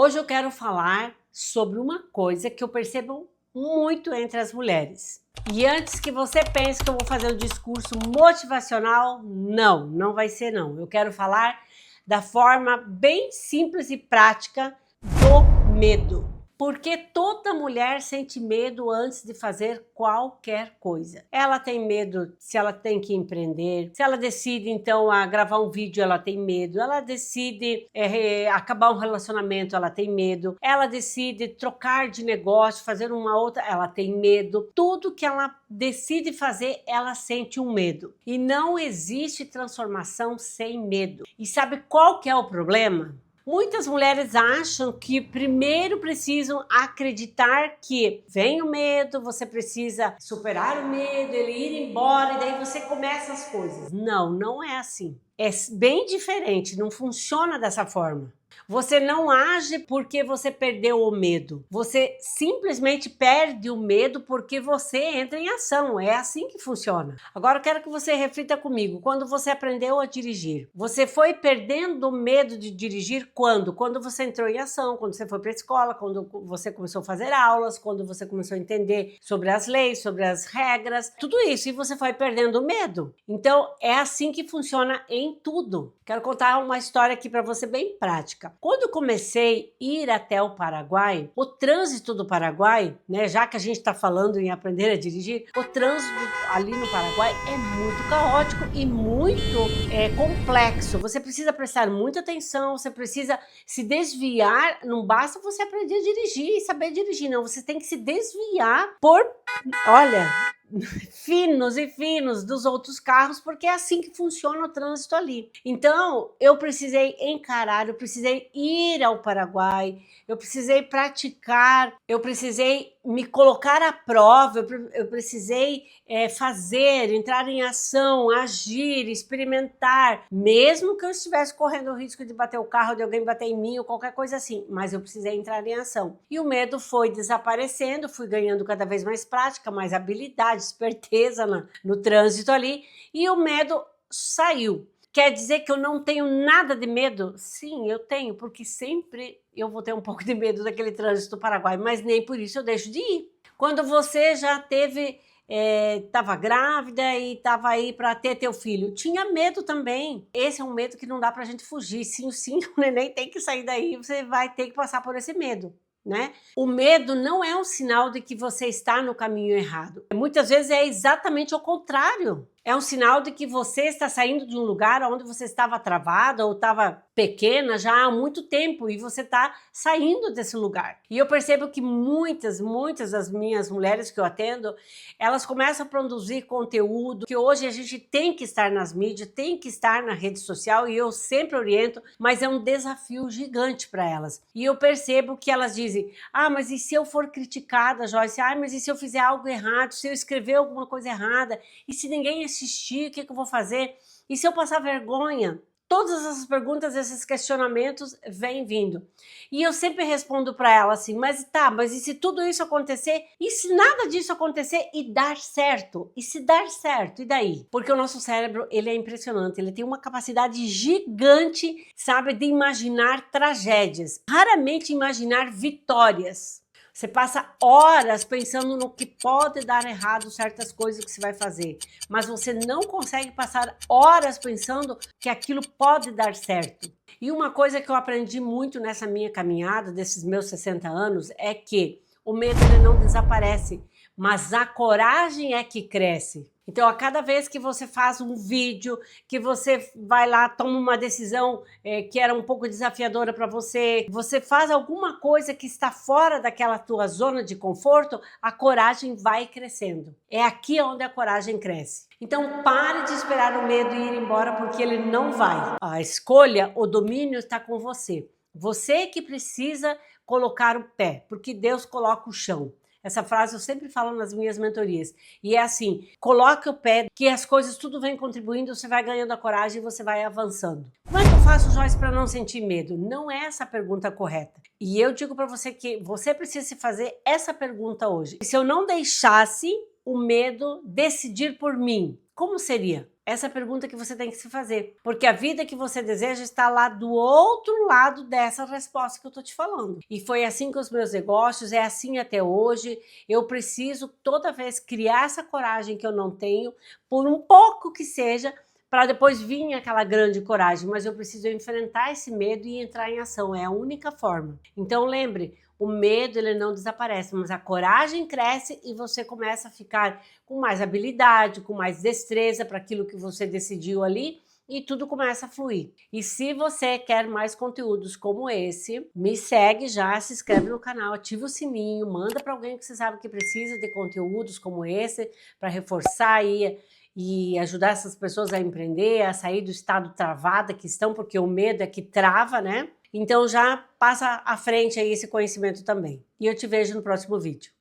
Hoje eu quero falar sobre uma coisa que eu percebo muito entre as mulheres. E antes que você pense que eu vou fazer um discurso motivacional, não vai ser não. Eu quero falar da forma bem simples e prática do medo. Porque toda mulher sente medo antes de fazer qualquer coisa. Ela tem medo se ela tem que empreender, se ela decide então a gravar um vídeo, ela tem medo, ela decide acabar um relacionamento, ela tem medo, ela decide trocar de negócio, fazer uma outra, ela tem medo. Tudo que ela decide fazer, ela sente um medo. E não existe transformação sem medo. E sabe qual que é o problema? Muitas mulheres acham que primeiro precisam acreditar que vem o medo, você precisa superar o medo, ele ir embora e daí você começa as coisas. Não é assim. É bem diferente, não funciona dessa forma. Você não age porque você perdeu o medo. Você simplesmente perde o medo porque você entra em ação. É assim que funciona. Agora eu quero que você reflita comigo. Quando você aprendeu a dirigir, você foi perdendo o medo de dirigir quando? Quando você entrou em ação, quando você foi para a escola, quando você começou a fazer aulas, quando você começou a entender sobre as leis, sobre as regras, tudo isso. E você foi perdendo o medo. Então é assim que funciona em tudo. Quero contar uma história aqui para você bem prática. Quando eu comecei a ir até o Paraguai, o trânsito do Paraguai, né, já que a gente está falando em aprender a dirigir, o trânsito ali no Paraguai é muito caótico e muito complexo. Você precisa prestar muita atenção, você precisa se desviar, não basta você aprender a dirigir e saber dirigir, não, você tem que se desviar por, olha, finos e finos dos outros carros, porque é assim que funciona o trânsito ali. Então, eu precisei encarar, eu precisei ir ao Paraguai, eu precisei praticar, eu precisei me colocar à prova, eu precisei fazer, entrar em ação, agir, experimentar, mesmo que eu estivesse correndo o risco de bater o carro, de alguém bater em mim ou qualquer coisa assim, mas eu precisei entrar em ação. E o medo foi desaparecendo, fui ganhando cada vez mais prática, mais habilidade, esperteza no trânsito ali, e o medo saiu. Quer dizer que eu não tenho nada de medo? Sim, eu tenho, porque sempre eu vou ter um pouco de medo daquele trânsito do Paraguai, mas nem por isso eu deixo de ir. Quando você já teve, estava grávida e estava aí para ter teu filho, tinha medo também. Esse é um medo que não dá para a gente fugir. Sim, o neném tem que sair daí, você vai ter que passar por esse medo. Né? O medo não é um sinal de que você está no caminho errado. Muitas vezes é exatamente o contrário. É um sinal de que você está saindo de um lugar onde você estava travada ou estava pequena já há muito tempo e você está saindo desse lugar. E eu percebo que muitas das minhas mulheres que eu atendo, elas começam a produzir conteúdo, que hoje a gente tem que estar nas mídias, tem que estar na rede social e eu sempre oriento, mas é um desafio gigante para elas. E eu percebo que elas dizem, mas e se eu for criticada, Joyce? Mas e se eu fizer algo errado? Se eu escrever alguma coisa errada? E se ninguém assistir, o que eu vou fazer? E se eu passar vergonha? Todas essas perguntas, esses questionamentos vêm vindo. E eu sempre respondo para ela assim, mas e se tudo isso acontecer? E se nada disso acontecer e dar certo? E se dar certo? E daí? Porque o nosso cérebro, ele é impressionante, ele tem uma capacidade gigante, sabe, de imaginar tragédias. Raramente imaginar vitórias. Você passa horas pensando no que pode dar errado, certas coisas que você vai fazer, mas você não consegue passar horas pensando que aquilo pode dar certo. E uma coisa que eu aprendi muito nessa minha caminhada, desses meus 60 anos, é que o medo ele não desaparece, mas a coragem é que cresce. Então, a cada vez que você faz um vídeo, que você vai lá, toma uma decisão que era um pouco desafiadora para você, você faz alguma coisa que está fora daquela tua zona de conforto, a coragem vai crescendo. É aqui onde a coragem cresce. Então, pare de esperar o medo ir embora, porque ele não vai. A escolha, o domínio está com você. Você que precisa colocar o pé, porque Deus coloca o chão. Essa frase eu sempre falo nas minhas mentorias. E é assim, coloque o pé, que as coisas tudo vem contribuindo, você vai ganhando a coragem e você vai avançando. Como é que eu faço, Joyce, para não sentir medo? Não é essa a pergunta correta. E eu digo para você que você precisa se fazer essa pergunta hoje. Se eu não deixasse o medo decidir por mim, como seria? Essa é a pergunta que você tem que se fazer, porque a vida que você deseja está lá do outro lado dessa resposta que eu tô te falando. E foi assim com os meus negócios, é assim até hoje. Eu preciso toda vez criar essa coragem que eu não tenho, por um pouco que seja, para depois vir aquela grande coragem, mas eu preciso enfrentar esse medo e entrar em ação, é a única forma. Então lembre, o medo ele não desaparece, mas a coragem cresce e você começa a ficar com mais habilidade, com mais destreza para aquilo que você decidiu ali e tudo começa a fluir. E se você quer mais conteúdos como esse, me segue já, se inscreve no canal, ativa o sininho, manda para alguém que você sabe que precisa de conteúdos como esse para reforçar aí e ajudar essas pessoas a empreender, a sair do estado travada que estão, porque o medo é que trava, né? Então já passa à frente aí esse conhecimento também. E eu te vejo no próximo vídeo.